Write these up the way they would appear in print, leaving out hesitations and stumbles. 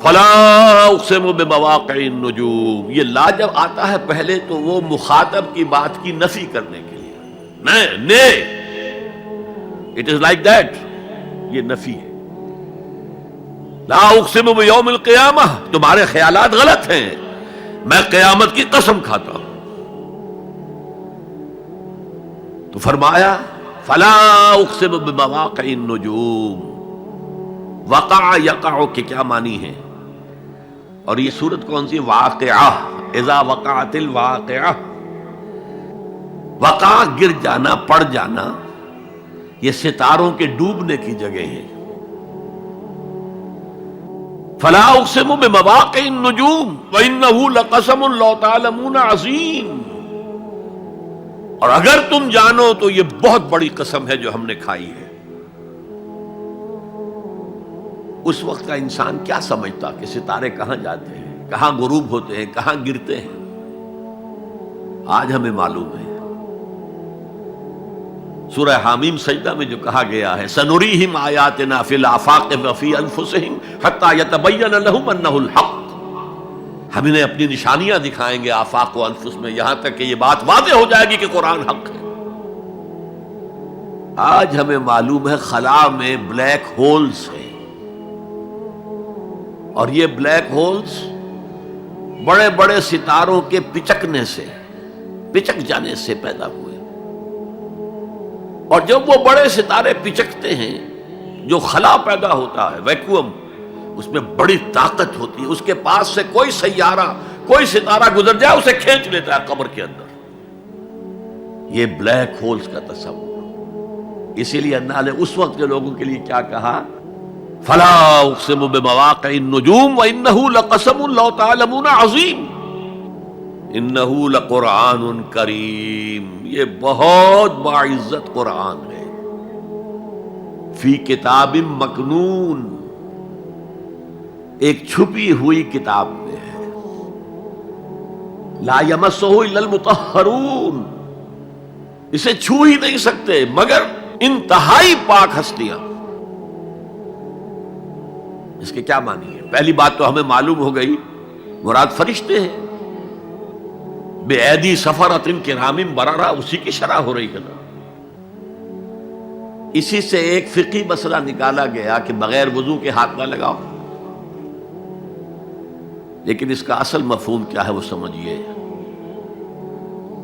فلا اقسم بمواقع النجوم، یہ لا جب آتا ہے پہلے تو وہ مخاطب کی بات کی نفی کرنے کے لیے، نے اٹ از لائک دیٹ، یہ نفی ہے۔ لا اقسم بیوم القیامہ، تمہارے خیالات غلط ہیں، میں قیامت کی قسم کھاتا ہوں۔ تو فرمایا فلا اقسم بمواقع النجوم، وقع یقع کے کیا معنی ہے؟ اور یہ سورت کون سی؟ واقعہ، اذا وقعت الواقعہ، وقع گر جانا، پڑ جانا، یہ ستاروں کے ڈوبنے کی جگہ ہے۔ فلا اقسم بمواقع النجوم وانہ لقسم لو تعلمون عظیم، اور اگر تم جانو تو یہ بہت بڑی قسم ہے جو ہم نے کھائی ہے۔ اس وقت کا انسان کیا سمجھتا کہ ستارے کہاں جاتے ہیں، کہاں غروب ہوتے ہیں، کہاں گرتے ہیں؟ آج ہمیں معلوم ہے۔ سورہ حامیم سجدہ میں جو کہا گیا ہے سنریہم آیاتنا فی الآفاق وفی انفسہم حتی یتبین لہم انہ الحق، ہم انہیں اپنی نشانیاں دکھائیں گے آفاق و انفس میں، یہاں تک کہ یہ بات واضح ہو جائے گی کہ قرآن حق ہے۔ آج ہمیں معلوم ہے خلا میں بلیک ہولز ہیں، اور یہ بلیک ہولز بڑے بڑے ستاروں کے پچکنے سے، پچک جانے سے پیدا ہوئے، اور جب وہ بڑے ستارے پچکتے ہیں، جو خلا پیدا ہوتا ہے، ویکیوم، اس میں بڑی طاقت ہوتی ہے، اس کے پاس سے کوئی سیارہ، کوئی ستارہ گزر جائے اسے کھینچ لیتا ہے قبر کے اندر۔ یہ بلیک ہولز کا تصور، اسی لیے اللہ نے اس وقت کے لوگوں کے لیے کیا کہا؟ فلا اقسم بمواقع النجوم وانہ لقسم لو تعلمون عظیم، انہ لقرآن کریم، یہ بہت باعزت قرآن ہے، فی کتاب مکنون، ایک چھپی ہوئی کتاب میں ہے، لا یمسہ الا المطہرون، اسے چھو ہی نہیں سکتے مگر انتہائی پاک ہستیاں۔ اس کے کیا معنی ہے؟ پہلی بات تو ہمیں معلوم ہو گئی، مراد فرشتے ہیں، بے ایدی سفرۃ کرام بررہ، اسی کی شرح ہو رہی ہے نا۔ اسی سے ایک فقہی مسئلہ نکالا گیا کہ بغیر وضو کے ہاتھ نہ لگاؤ، لیکن اس کا اصل مفہوم کیا ہے وہ سمجھیے۔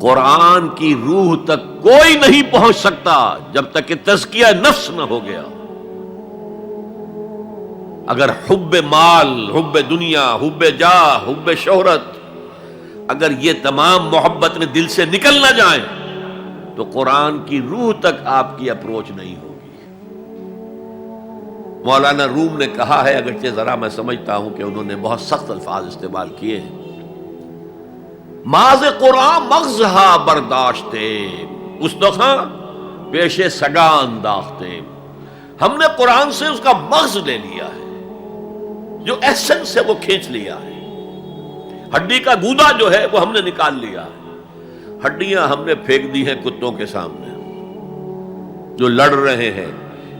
قرآن کی روح تک کوئی نہیں پہنچ سکتا جب تک کہ تزکیہ نفس نہ ہو گیا۔ اگر حب مال، حب دنیا، حب جاہ، حب شہرت، اگر یہ تمام محبت میں دل سے نکل نہ جائیں تو قرآن کی روح تک آپ کی اپروچ نہیں ہوگی۔ مولانا روم نے کہا ہے، اگرچہ ذرا میں سمجھتا ہوں کہ انہوں نے بہت سخت الفاظ استعمال کیے ہیں، ماز قرآن مغزہا برداشتے استخاں پیش سگاں انداختے، ہم نے قرآن سے اس کا مغز لے لیا ہے، جو ایسنس ہے وہ کھینچ لیا ہے، ہڈی کا گودا جو ہے وہ ہم نے نکال لیا ہے، ہڈیاں ہم نے پھینک دی ہیں کتوں کے سامنے جو لڑ رہے ہیں۔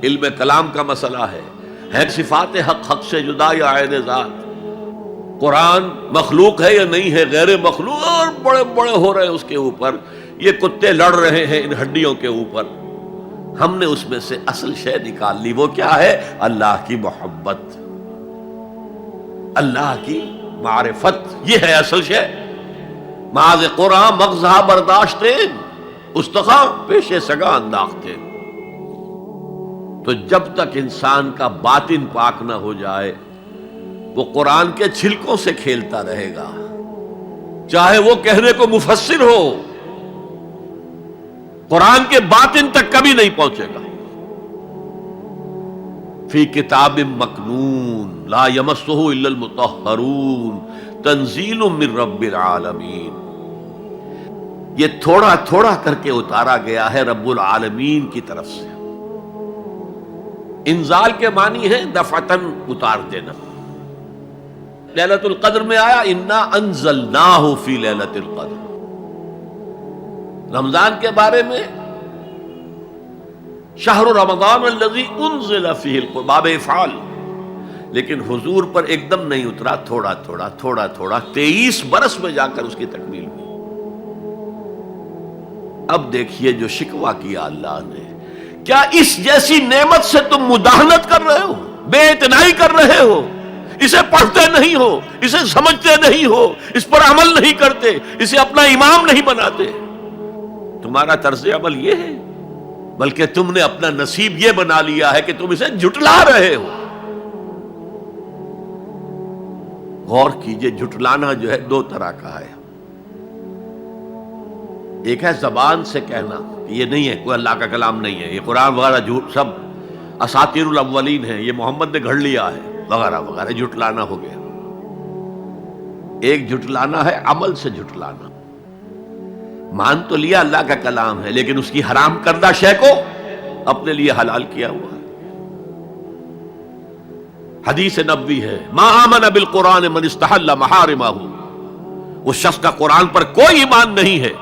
علم کلام کا مسئلہ ہے صفات حق حق سے جدا یا عین ذات، قرآن مخلوق ہے یا نہیں ہے، غیر مخلوق، اور بڑے بڑے ہو رہے ہیں اس کے اوپر، یہ کتے لڑ رہے ہیں ان ہڈیوں کے اوپر۔ ہم نے اس میں سے اصل شے نکال لی، وہ کیا ہے؟ اللہ کی محبت، اللہ کی معرفت، یہ ہے اصل شے۔ ماذ قرآن مغزہ برداشتے استخاں پیش سگاں انداختے۔ تو جب تک انسان کا باطن پاک نہ ہو جائے وہ قرآن کے چھلکوں سے کھیلتا رہے گا، چاہے وہ کہنے کو مفسر ہو، قرآن کے باطن تک کبھی نہیں پہنچے گا۔ فی کتاب مکنون لا یمسہ الا المطہرون تنزیل من رب العالمین، یہ تھوڑا تھوڑا کر کے اتارا گیا ہے رب العالمین کی طرف سے۔ انزال کے معنی ہے دفعتاً اتار دینا۔ لیلۃ القدر میں آیا انا انزلناہ فی لیلۃ القدر۔ رمضان کے بارے میں شہر رمضان الذی انزل فیہ القرآن، باب افعال، لیکن حضور پر ایک دم نہیں اترا، تھوڑا تھوڑا تھوڑا تھوڑا 23 برس میں جا کر اس کی تکمیل ہوئی۔ اب دیکھیے جو شکوہ کیا اللہ نے، کیا اس جیسی نعمت سے تم مداہنت کر رہے ہو، بے اعتنائی کر رہے ہو، اسے پڑھتے نہیں ہو، اسے سمجھتے نہیں ہو، اس پر عمل نہیں کرتے، اسے اپنا امام نہیں بناتے۔ تمہارا طرز عمل یہ ہے، بلکہ تم نے اپنا نصیب یہ بنا لیا ہے کہ تم اسے جھٹلا رہے ہو۔ غور کیجئے، جھٹلانا جو ہے دو طرح کا ہے۔ ایک ہے زبان سے کہنا کہ یہ نہیں ہے، کوئی اللہ کا کلام نہیں ہے، یہ قرآن وغیرہ جھوٹ، سب اساطیر الاولین ہیں، یہ محمد نے گھڑ لیا ہے وغیرہ وغیرہ، جھٹلانا ہو گیا۔ ایک جھٹلانا ہے عمل سے جھٹلانا، مان تو لیا اللہ کا کلام ہے لیکن اس کی حرام کردہ شے کو اپنے لیے حلال کیا ہوا ہے۔ حدیث نبوی ہے، ما آمن بالقرآن من استحل محارمہ، اس شخص کا قرآن پر کوئی ایمان نہیں ہے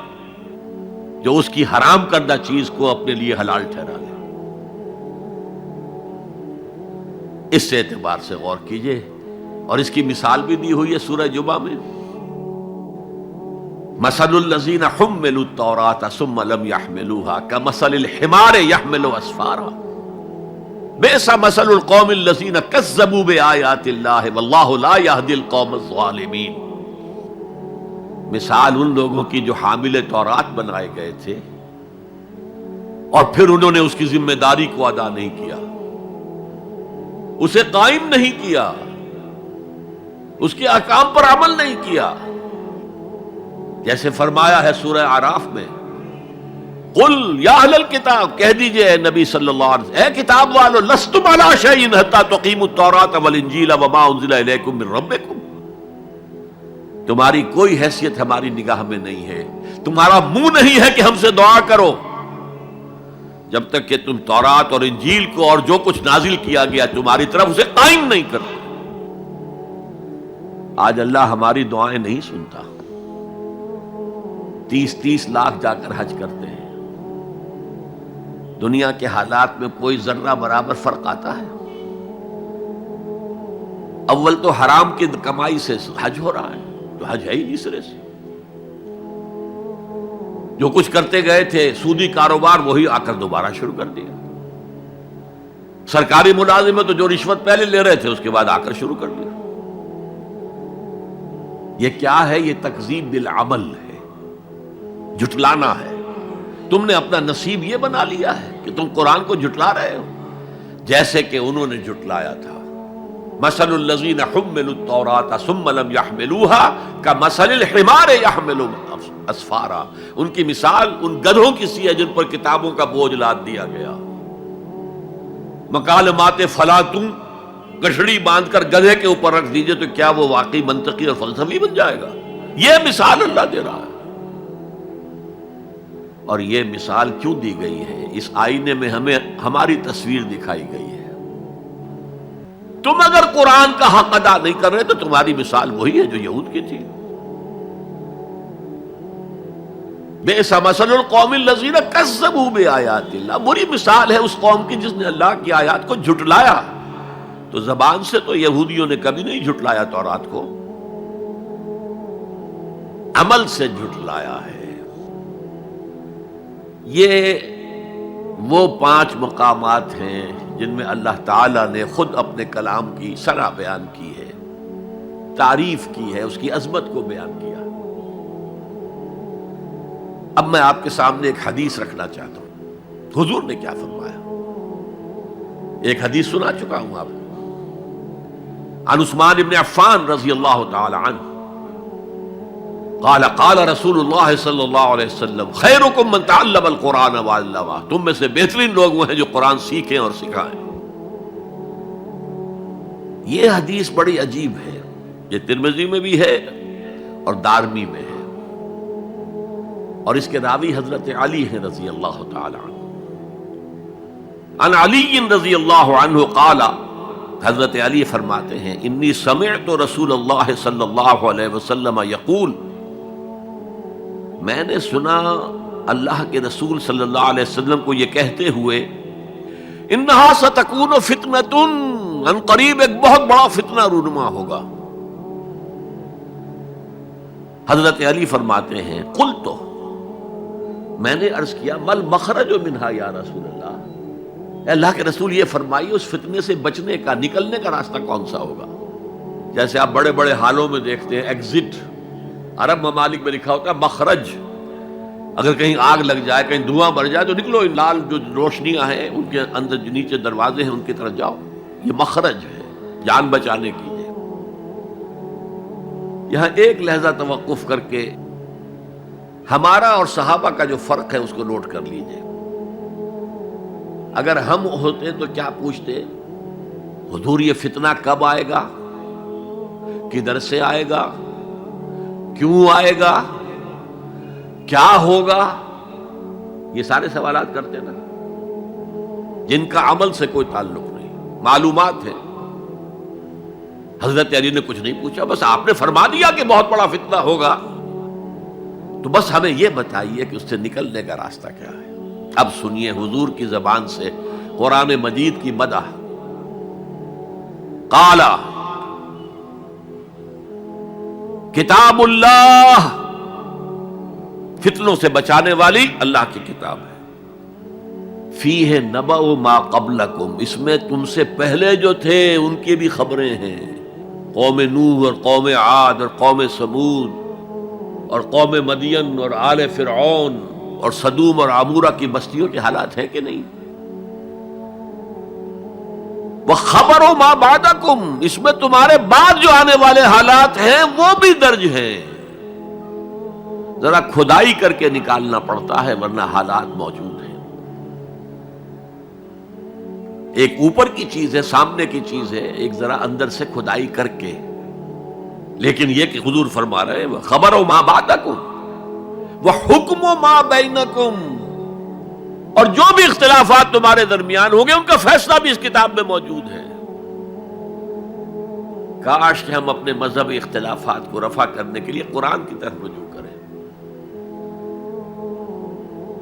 جو اس کی حرام کردہ چیز کو اپنے لیے حلال ٹھہرا لے۔ اس اعتبار سے غور کیجئے، اور اس کی مثال بھی دی ہوئی ہے سورہ جمعہ میں، مثل الذین حملوا التوراۃ ثم لم يحملوها كمثل الحمار يحمل اسفارا بئس مثل القوم الذین کذبوا بآیات اللہ واللہ لا یہدی القوم الظالمین۔ مثال ان لوگوں کی جو حامل تورات بنائے گئے تھے اور پھر انہوں نے اس کی ذمہ داری کو ادا نہیں کیا، اسے قائم نہیں کیا، اس کے احکام پر عمل نہیں کیا۔ جیسے فرمایا ہے سورہ اعراف میں، قل یا اہل الکتاب، کہہ دیجئے اے نبی صلی اللہ علیہ وسلم، اے کتاب والو، لستم علی شیء حتی تقیموا التوراۃ والانجیل وما انزل الیکم من ربکم، تمہاری کوئی حیثیت ہماری نگاہ میں نہیں ہے، تمہارا منہ نہیں ہے کہ ہم سے دعا کرو جب تک کہ تم تورات اور انجیل کو اور جو کچھ نازل کیا گیا تمہاری طرف اسے قائم نہیں کرتے۔ آج اللہ ہماری دعائیں نہیں سنتا، 30 لاکھ جا کر حج کرتے ہیں، دنیا کے حالات میں کوئی ذرہ برابر فرق آتا ہے؟ اول تو حرام کی کمائی سے حج ہو رہا ہے، تو حج ہے ہی نہیں سرے سے۔ جو کچھ کرتے گئے تھے سودی کاروبار وہی آ کر دوبارہ شروع کر دیا، سرکاری ملازم تو جو رشوت پہلے لے رہے تھے اس کے بعد آ کر شروع کر دیا۔ یہ کیا ہے؟ یہ تکذیب بالعمل ہے، جھٹلانا ہے۔ تم نے اپنا نصیب یہ بنا لیا ہے کہ تم قرآن کو جھٹلا رہے ہو، جیسے کہ انہوں نے جھٹلایا تھا۔ مثل الذین حملوا التوراۃ ثم لم يحملوها كمثل الحمار يحمل اسفارا، ان کی مثال ان گدھوں کی سی ہے جن پر کتابوں کا بوجھ لاد دیا گیا۔ مکالمات فلاطوں، گٹھڑی باندھ کر گدھے کے اوپر رکھ دیجئے تو کیا وہ واقعی منطقی اور فلسفی بن جائے گا؟ یہ مثال اللہ دے رہا ہے۔ اور یہ مثال کیوں دی گئی ہے؟ اس آئینے میں ہمیں ہماری تصویر دکھائی گئی ہے۔ تم اگر قرآن کا حق ادا نہیں کر رہے تو تمہاری مثال وہی ہے جو یہود کی تھی۔ بئس مثل القوم الذین کذبوا بآیات اللہ، بری مثال ہے اس قوم کی جس نے اللہ کی آیات کو جھٹلایا۔ تو زبان سے تو یہودیوں نے کبھی نہیں جھٹلایا تورات کو، عمل سے جھٹلایا ہے۔ یہ وہ 5 مقامات ہیں جن میں اللہ تعالیٰ نے خود اپنے کلام کی ثنا بیان کی ہے، تعریف کی ہے، اس کی عظمت کو بیان کیا۔ اب میں آپ کے سامنے ایک حدیث رکھنا چاہتا ہوں، حضور نے کیا فرمایا۔ ایک حدیث سنا چکا ہوں آپ کو، عن عثمان بن عفان رضی اللہ تعالی عنہ قال قال رسول اللہ صلی اللہ علیہ وسلم خیرکم من تعلم القرآن وعلمہ، تم میں سے بہترین لوگ وہ ہیں جو قرآن سیکھیں اور سکھائیں۔ یہ حدیث بڑی عجیب ہے، یہ ترمذی میں بھی ہے اور دارمی میں ہے، اور اس کے راوی حضرت علی ہیں رضی اللہ تعالی عنہ۔ عن علی رضی اللہ عنہ قال، حضرت علی فرماتے ہیں انی سمعت رسول اللہ صلی اللہ علیہ وسلم یقول، میں نے سنا اللہ کے رسول صلی اللہ علیہ وسلم کو یہ کہتے ہوئے، انہا ستکون فتنۃ، ان قریب ایک بہت بڑا فتنہ رونما ہوگا۔ حضرت علی فرماتے ہیں قلت، میں نے عرض کیا مل مخرج منہا یا رسول اللہ، اے اللہ کے رسول یہ فرمائیے اس فتنے سے بچنے کا، نکلنے کا راستہ کون سا ہوگا؟ جیسے آپ بڑے بڑے حالوں میں دیکھتے ہیں ایگزٹ، عرب ممالک میں لکھا ہوتا ہے مخرج، اگر کہیں آگ لگ جائے، کہیں دھواں بڑھ جائے تو نکلو، لال جو روشنیاں ہیں ان کے اندر جو نیچے دروازے ہیں ان کی طرف جاؤ، یہ مخرج ہے جان بچانے کی۔ یہاں ایک لحظہ توقف کر کے ہمارا اور صحابہ کا جو فرق ہے اس کو نوٹ کر لیجئے۔ اگر ہم ہوتے تو کیا پوچھتے؟ حضور یہ فتنہ کب آئے گا، کدھر سے آئے گا، کیوں آئے گا، کیا ہوگا؟ یہ سارے سوالات کرتے نا، جن کا عمل سے کوئی تعلق نہیں، معلومات ہے۔ حضرت علی نے کچھ نہیں پوچھا، بس آپ نے فرما دیا کہ بہت بڑا فتنہ ہوگا، تو بس ہمیں یہ بتائیے کہ اس سے نکلنے کا راستہ کیا ہے۔ اب سنیے حضور کی زبان سے قرآن مجید کی مدح۔ قال کتاب اللہ، فتنوں سے بچانے والی اللہ کی کتاب ہے۔ فیہ نبأ ما قبلکم، اس میں تم سے پہلے جو تھے ان کی بھی خبریں ہیں، قوم نوح اور قوم عاد اور قوم سمود اور قوم مدین اور آل فرعون اور صدوم اور عمورہ کی بستیوں کے حالات ہیں کہ نہیں؟ وَخَبَرُ مَا بَعْدَكُمْ، اس میں تمہارے بعد جو آنے والے حالات ہیں وہ بھی درج ہیں، ذرا کھدائی کر کے نکالنا پڑتا ہے ورنہ حالات موجود ہیں۔ ایک اوپر کی چیز ہے، سامنے کی چیز ہے، ایک ذرا اندر سے کھدائی کر کے، لیکن یہ کہ حضور فرما رہے ہیں خبرو ما بعدکم وحکم ما بینکم، اور جو بھی اختلافات تمہارے درمیان ہوں گے ان کا فیصلہ بھی اس کتاب میں موجود ہے۔ کاش کہ ہم اپنے مذہبی اختلافات کو رفع کرنے کے لیے قرآن کی طرف رجوع کریں،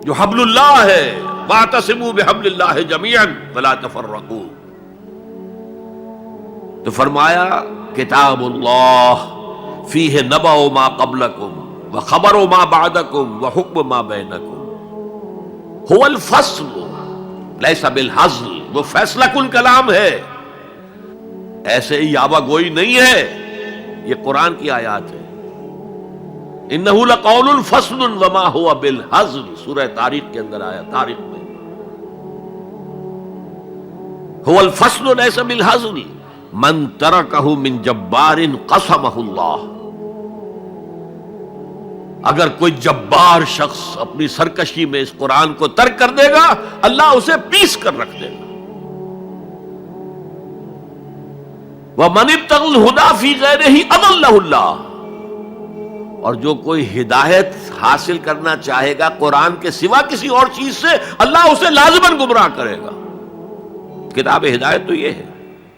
جو حبل اللہ ہے، واعتصموا بحبل اللہ جميعا ولا تفرقوا۔ تو فرمایا کتاب اللہ فیہ نبأ ما قبلکم وخبر ما بعدکم وحکم ما بینکم، هو الفصل لیس بالحزل، وہ فیصلہ کن کلام ہے، ایسے ہی یابہ گوئی نہیں ہے، یہ قرآن کی آیات ہے۔ انہ لقول فصل وما هو بالحزل، سورہ طارق کے اندر آیا، طارق میں هو الفصل لیس بالحزل من ترکہ من جبار قسمہ اللہ، اگر کوئی جبار شخص اپنی سرکشی میں اس قرآن کو ترک کر دے گا اللہ اسے پیس کر رکھ دے گا۔ وَمَنِ ابْتَغَى الْهُدَى فِي غَيْرِهِ أَضَلَّهُ اللَّهُ، اور جو کوئی ہدایت حاصل کرنا چاہے گا قرآن کے سوا کسی اور چیز سے، اللہ اسے لازماً گمراہ کرے گا۔ کتاب ہدایت تو یہ ہے۔